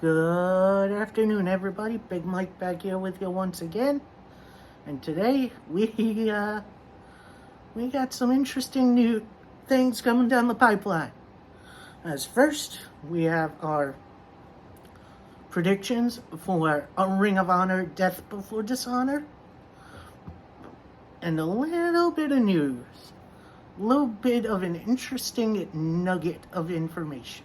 Good afternoon, everybody. Big Mike back here with you once again. And today we got some interesting new things coming down the pipeline. As first, we have our predictions for a Ring of Honor Death Before Dishonor. And a little bit of news. A little bit of an interesting nugget of information.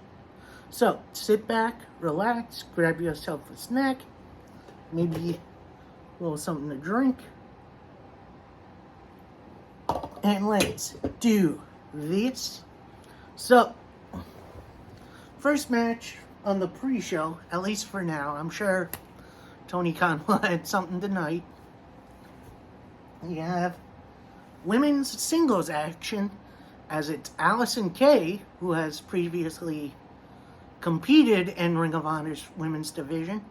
So, sit back, relax, grab yourself a snack, maybe a little something to drink, and let's do this. So, first match on the pre-show, at least for now. I'm sure Tony Khan will add something tonight. We have women's singles action, as it's Allison Kay, who has previously competed in Ring of Honor's women's division,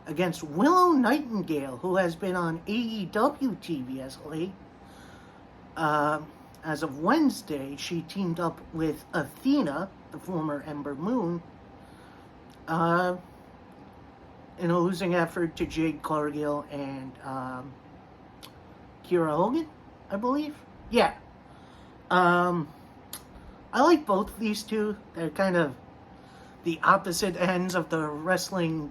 against Willow Nightingale, who has been on AEW TV as late. As of Wednesday, she teamed up with Athena, the former Ember Moon, in a losing effort to Jade Cargill and Kiera Hogan, I believe. Yeah. I like both of these two. They're kind of the opposite ends of the wrestling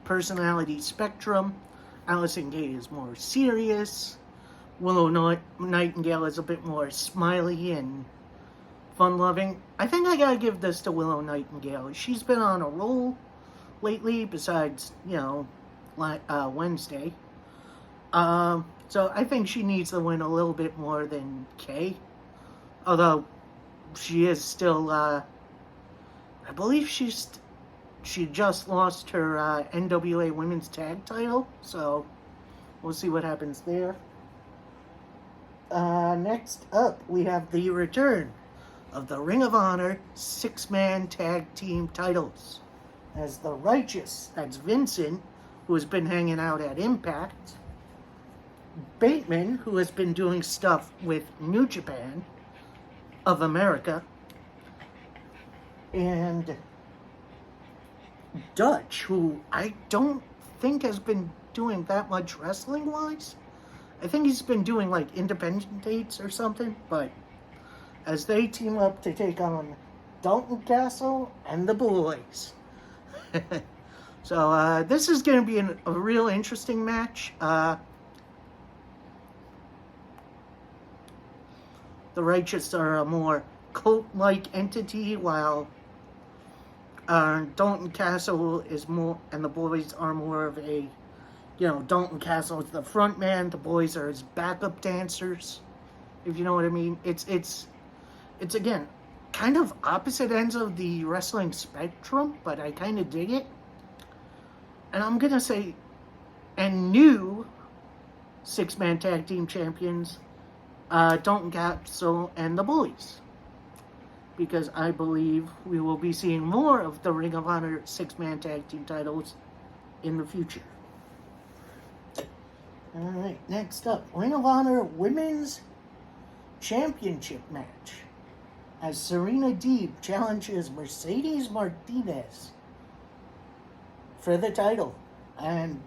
personality spectrum. Allison Kay is more serious. Willow Nightingale is a bit more smiley and fun-loving. I think I gotta give this to Willow Nightingale. She's been on a roll lately, besides, Wednesday. So I think she needs to win a little bit more than Kay. Although, she is still, I believe she just lost her NWA Women's Tag title, so we'll see what happens there. Next up, we have the return of the Ring of Honor 6-man tag team titles. As the Righteous, that's Vincent, who has been hanging out at Impact. Bateman, who has been doing stuff with New Japan of America. And Dutch, who I don't think has been doing that much wrestling-wise. I think he's been doing, independent dates or something, but as they team up to take on Dalton Castle and the boys. So, this is going to be a real interesting match. The Righteous are a more cult-like entity, while Dalton Castle is more, and the boys are more of a, Dalton Castle is the front man, the boys are his backup dancers, if you know what I mean. It's again, kind of opposite ends of the wrestling spectrum, but I kind of dig it. And I'm going to say, and new 6-man tag team champions, Dalton Castle and the boys. Because I believe we will be seeing more of the Ring of Honor 6-man tag team titles in the future. Alright, next up, Ring of Honor Women's Championship match. As Serena Deeb challenges Mercedes Martinez for the title. And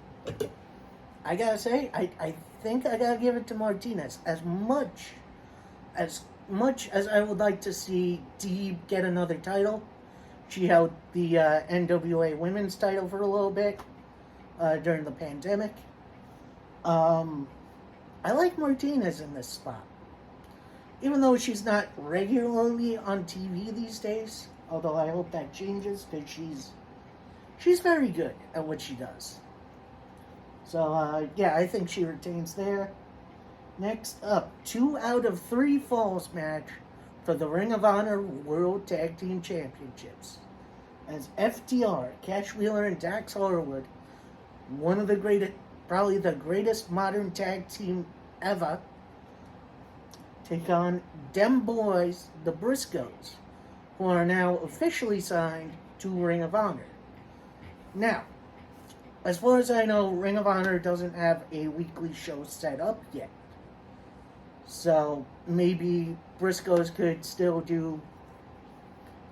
I gotta say, I think I gotta give it to Martinez. As much as I would like to see Deeb get another title, she held the NWA Women's title for a little bit during the pandemic. I like Martinez in this spot. Even though she's not regularly on TV these days, although I hope that changes, because she's very good at what she does. So, I think she retains there. Next up, 2 out of 3 falls match for the Ring of Honor World Tag Team Championships. As FTR, Cash Wheeler, and Dax Harwood, one of the greatest, probably the greatest modern tag team ever, take on Dem Boys, the Briscoes, who are now officially signed to Ring of Honor. Now, as far as I know, Ring of Honor doesn't have a weekly show set up yet. So maybe Briscoes could still do,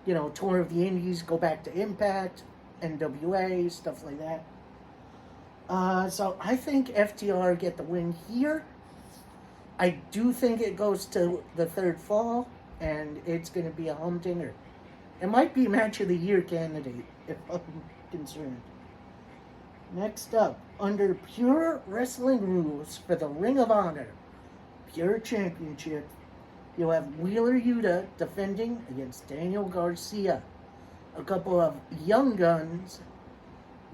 Tour of the Indies, go back to Impact. NWA, stuff like that. So I think FTR get the win here. I do think it goes to the third fall, and it's going to be a humdinger. It might be match of the year candidate, if I'm concerned. Next up, under pure wrestling rules for the Ring of Honor Pure Championship, you have Wheeler Yuta defending against Daniel Garcia. A couple of young guns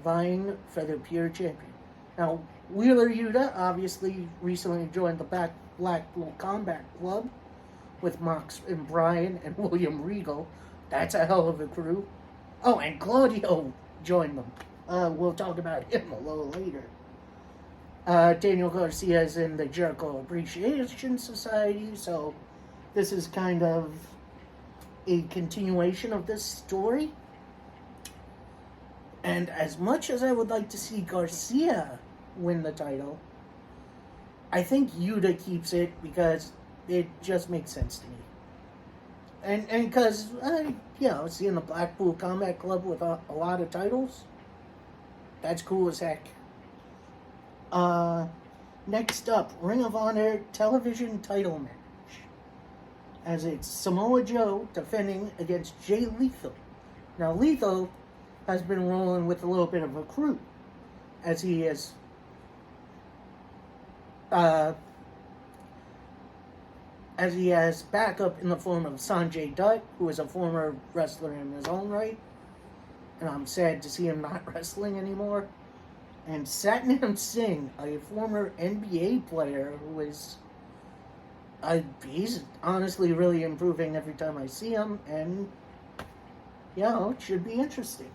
vying for the Pure Champion. Now, Wheeler Yuta obviously recently joined the Blackpool Combat Club with Mox and Brian and William Regal. That's a hell of a crew. Oh, and Claudio joined them. We'll talk about him a little later. Daniel Garcia is in the Jericho Appreciation Society, so this is kind of a continuation of this story. And as much as I would like to see Garcia win the title, I think Yuta keeps it because it just makes sense to me. And because, seeing the Blackpool Combat Club with a lot of titles, that's cool as heck. Next up, Ring of Honor television title match. As it's Samoa Joe defending against Jay Lethal. Now, Lethal has been rolling with a little bit of a crew, as he has backup in the form of Sanjay Dutt, who is a former wrestler in his own right, and I'm sad to see him not wrestling anymore. And Satnam Singh, a former NBA player who is, he's honestly really improving every time I see him, and it should be interesting.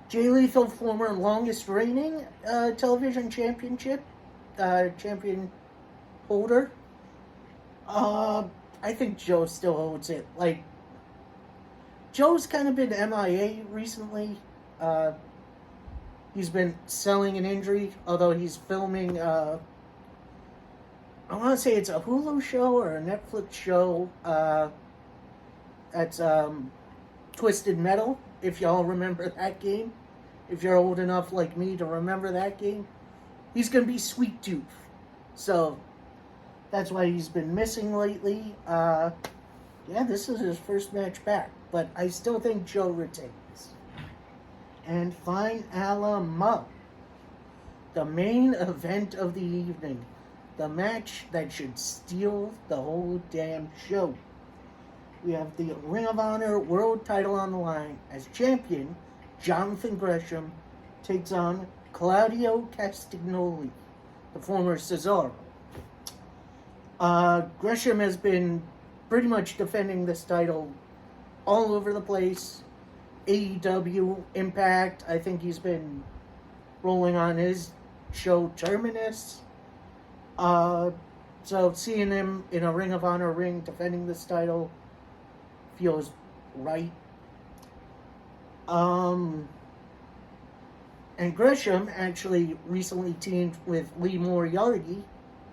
Jay Lethal, former longest reigning television champion holder. I think Joe still holds it. Like, Joe's kind of been MIA recently. He's been selling an injury, although he's filming, I want to say it's a Hulu show or a Netflix show. That's Twisted Metal, if y'all remember that game. If you're old enough like me to remember that game. He's going to be Sweet Tooth. So, that's why he's been missing lately. This is his first match back. But I still think Joe retains. And Fine Alamo, the main event of the evening. The match that should steal the whole damn show. We have the Ring of Honor World title on the line as champion Jonathan Gresham takes on Claudio Castagnoli, the former Cesaro. Gresham has been pretty much defending this title all over the place. AEW, Impact, I think he's been rolling on his show Terminus. So seeing him in a Ring of Honor ring defending this title feels right. And Gresham actually recently teamed with Lee Moriarty,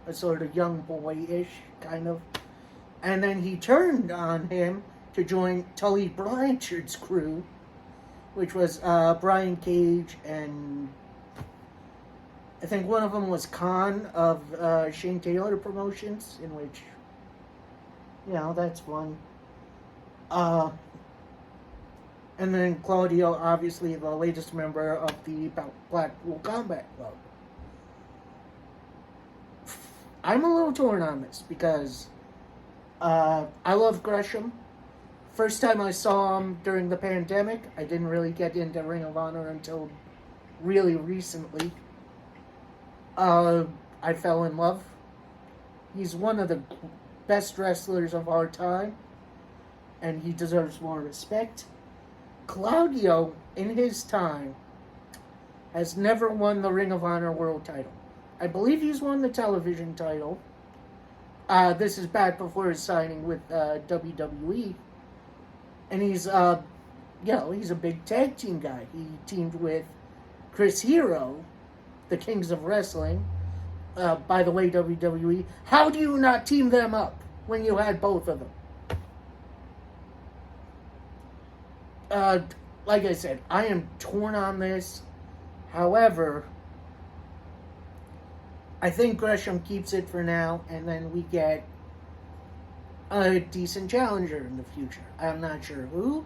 a sort of young boy-ish kind of. And then he turned on him to join Tully Blanchard's crew, which was Brian Cage and I think one of them was Khan of Shane Taylor Promotions, in which, that's one. And then Claudio, obviously the latest member of the Blackpool Combat Club. I'm a little torn on this because I love Gresham. First time I saw him during the pandemic, I didn't really get into Ring of Honor until really recently. I fell in love. He's one of the best wrestlers of our time, and he deserves more respect. Claudio, in his time, has never won the Ring of Honor World title. I believe he's won the television title. This is back before his signing with WWE. And he's, he's a big tag team guy. He teamed with Chris Hero, the Kings of Wrestling. By the way, WWE, how do you not team them up when you had both of them? like I said, I am torn on this. However, I think Gresham keeps it for now, and then we get a decent challenger in the future. I'm not sure who,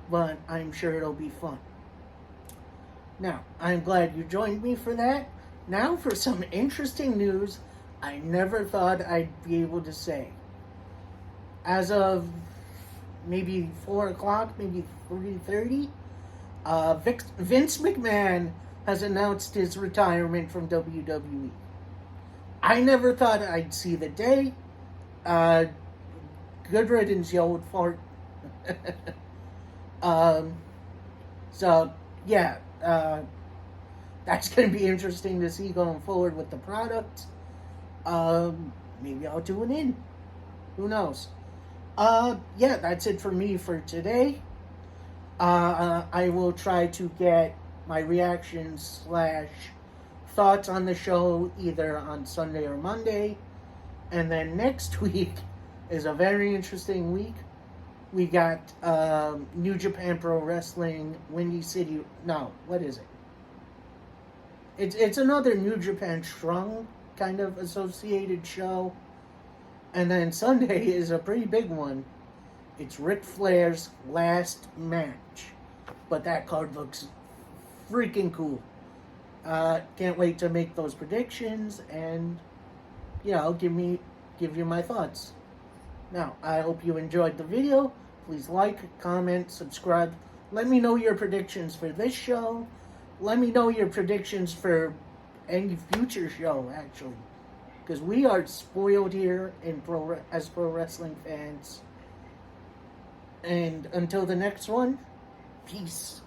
but I'm sure it'll be fun. Now, I'm glad you joined me for that. Now for some interesting news I never thought I'd be able to say. As of maybe 4 o'clock, maybe 3:30, Vince McMahon has announced his retirement from WWE. I never thought I'd see the day. Good riddance, you old fart. So, yeah, that's going to be interesting to see going forward with the product. Maybe I'll tune in. Who knows? Yeah, that's it for me for today. I will try to get my reactions / thoughts on the show either on Sunday or Monday. And then next week is a very interesting week. We got New Japan Pro Wrestling, Windy City. No, what is it? It's another New Japan Strong kind of associated show. And then Sunday is a pretty big one. It's Ric Flair's last match. But that card looks freaking cool. Can't wait to make those predictions and, give you my thoughts. Now, I hope you enjoyed the video. Please like, comment, subscribe. Let me know your predictions for this show. Let me know your predictions for any future show, actually. Because we are spoiled here as pro wrestling fans. And until the next one, peace.